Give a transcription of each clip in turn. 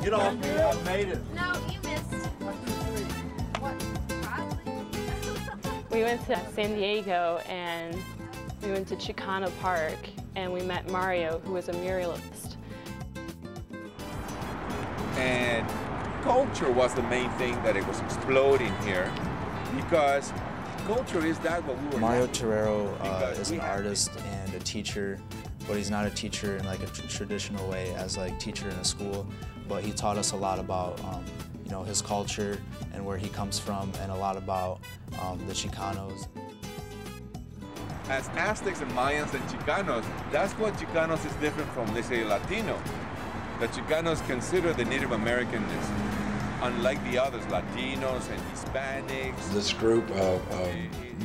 You know, I made it. No, you missed. 1, 2, 3. What? Probably. We went to San Diego and we went to Chicano Park and we met Mario, who was a muralist. And culture was the main thing that it was exploding here, because culture is that what we were. Mario Terrero is an artist and a teacher, but he's not a teacher in like a traditional way as like teacher in a school. But he taught us a lot about you know, his culture and where he comes from, and a lot about the Chicanos. As Aztecs and Mayans and Chicanos, that's what Chicanos is different from, let's say, Latino. The Chicanos consider the Native Americanness, unlike the others, Latinos and Hispanics. This group of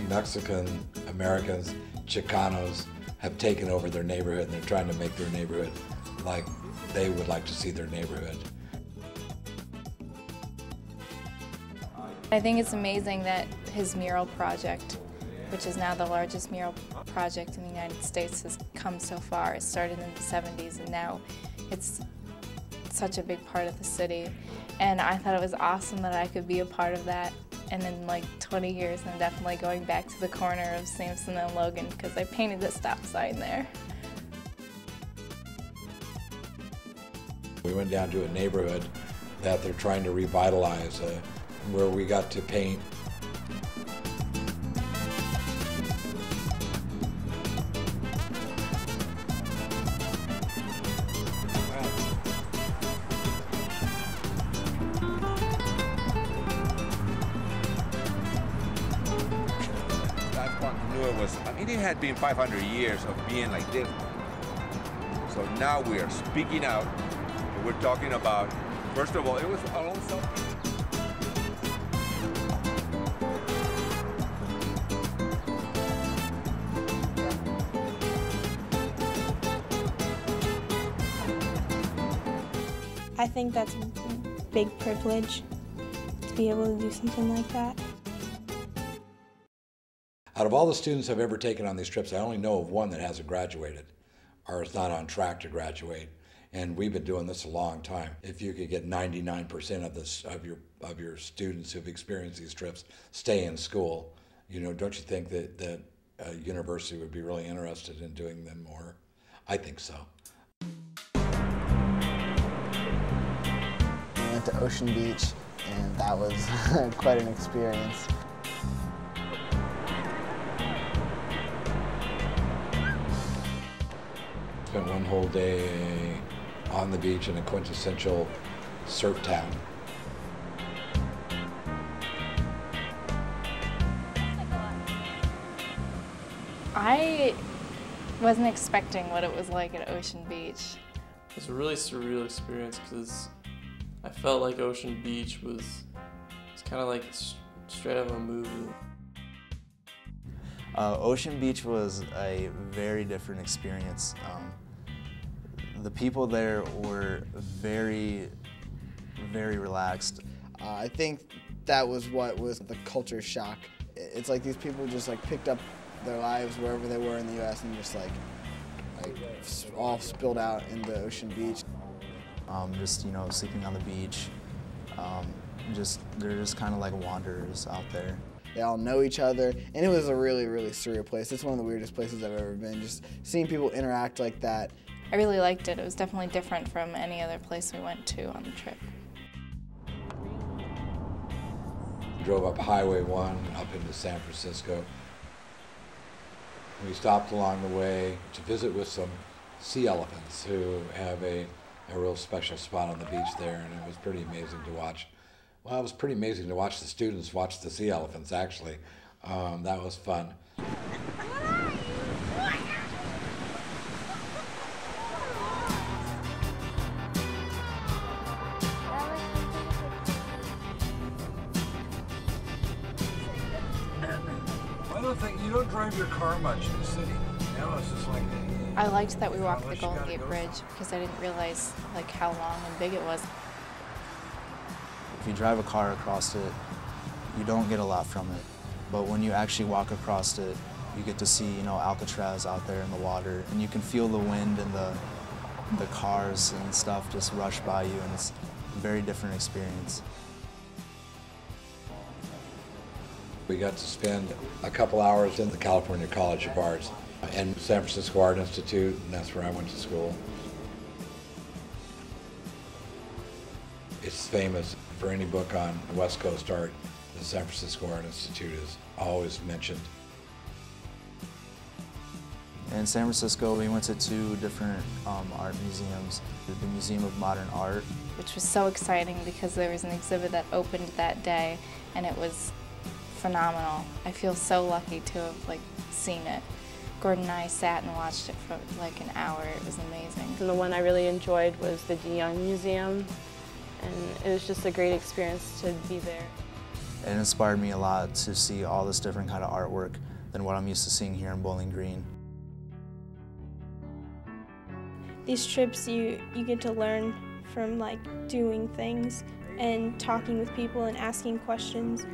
Mexican Americans, Chicanos, have taken over their neighborhood, and they're trying to make their neighborhood like they would like to see their neighborhood. I think it's amazing that his mural project, which is now the largest mural project in the United States, has come so far. It started in the 70s and now it's such a big part of the city. And I thought it was awesome that I could be a part of that. And in like 20 years, I'm definitely going back to the corner of Sampson and Logan because I painted the stop sign there. We went down to a neighborhood that they're trying to revitalize, where we got to paint. It had been 500 years of being like this. So now we are speaking out. And we're talking about, first of all, it was our own self. I think that's a big privilege to be able to do something like that. Out of all the students I've ever taken on these trips, I only know of one that hasn't graduated or is not on track to graduate. And we've been doing this a long time. If you could get 99% of your students who've experienced these trips stay in school, you know, don't you think that a university would be really interested in doing them more? I think so. We went to Ocean Beach, and that was quite an experience. Spent one whole day on the beach in a quintessential surf town. I wasn't expecting what it was like at Ocean Beach. It was a really surreal experience because I felt like Ocean Beach was kind of like straight out of a movie. Ocean Beach was a very different experience. The people there were very, very relaxed. I think that was what was the culture shock. It's like these people just like picked up their lives wherever they were in the U.S. and just like all spilled out into Ocean Beach. Just, you know, sleeping on the beach. They're just kind of like wanderers out there. They all know each other, and it was a really, really surreal place. It's one of the weirdest places I've ever been. Just seeing people interact like that. I really liked it. It was definitely different from any other place we went to on the trip. Drove up Highway 1 up into San Francisco. We stopped along the way to visit with some sea elephants who have a real special spot on the beach there, and it was pretty amazing to watch. Well, it was pretty amazing to watch the students watch the sea elephants, actually. That was fun. I don't think you don't drive your car much in the city. Now it's just like. I liked that we walked the Golden Gate Bridge because I didn't realize like how long and big it was. If you drive a car across it, you don't get a lot from it. But when you actually walk across it, you get to see, you know, Alcatraz out there in the water, and you can feel the wind and the cars and stuff just rush by you, and it's very different experience. We got to spend a couple hours in the California College of Arts and San Francisco Art Institute, and that's where I went to school. It's famous for any book on West Coast art. The San Francisco Art Institute is always mentioned. In San Francisco, we went to 2 different art museums. The Museum of Modern Art, which was so exciting because there was an exhibit that opened that day, and it was phenomenal. I feel so lucky to have seen it. Gordon and I sat and watched it for an hour. It was amazing. And the one I really enjoyed was the DeYoung Museum, and it was just a great experience to be there. It inspired me a lot to see all this different kind of artwork than what I'm used to seeing here in Bowling Green. These trips, you get to learn from doing things and talking with people and asking questions.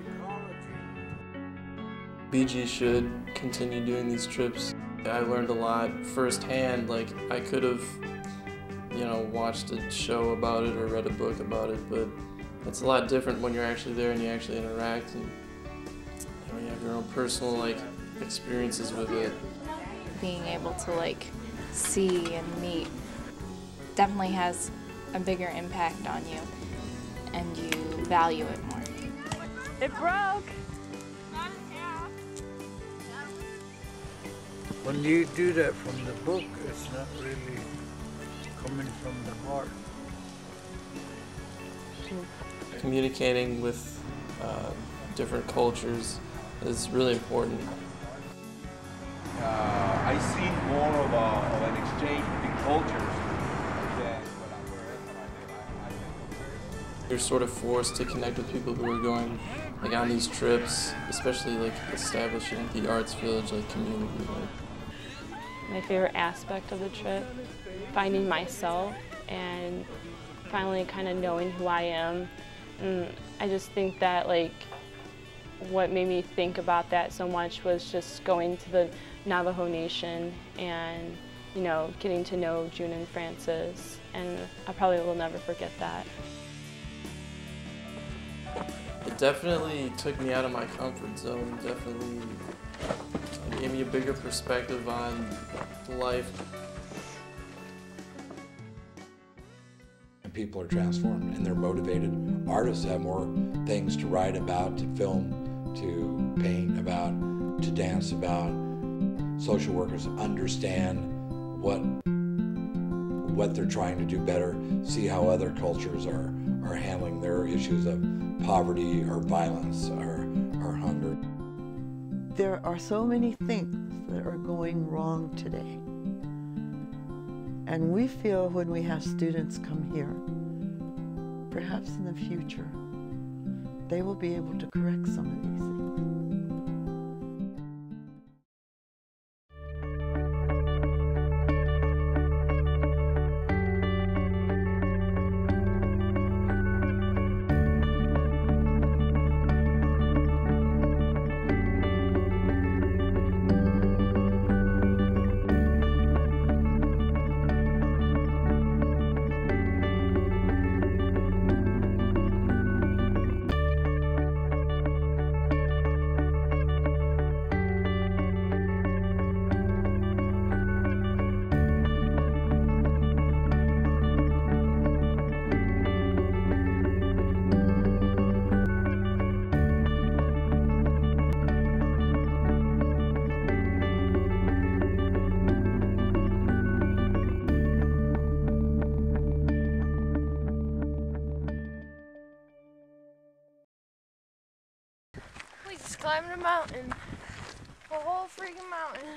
BG should continue doing these trips. I learned a lot firsthand. I could have, watched a show about it or read a book about it, but it's a lot different when you're actually there and you actually interact and you have your own personal experiences with it. Being able to see and meet definitely has a bigger impact on you, and you value it more. It broke! When you do that from the book, it's not really coming from the heart. Communicating with different cultures is really important. I see more of an exchange between cultures. You're sort of forced to connect with people who are going on these trips, especially establishing the arts village community. My favorite aspect of the trip, finding myself and finally kind of knowing who I am. And I just think that what made me think about that so much was just going to the Navajo Nation and getting to know June and Francis, and I probably will never forget that. It definitely took me out of my comfort zone, definitely gave me a bigger perspective on life. People are transformed and they're motivated. Artists have more things to write about, to film, to paint about, to dance about. Social workers understand what they're trying to do better, see how other cultures are handling their issues of poverty or violence or hunger. There are so many things that are going wrong today. And we feel when we have students come here, perhaps in the future, they will be able to correct some of these things. We just climbed a mountain, a whole freaking mountain.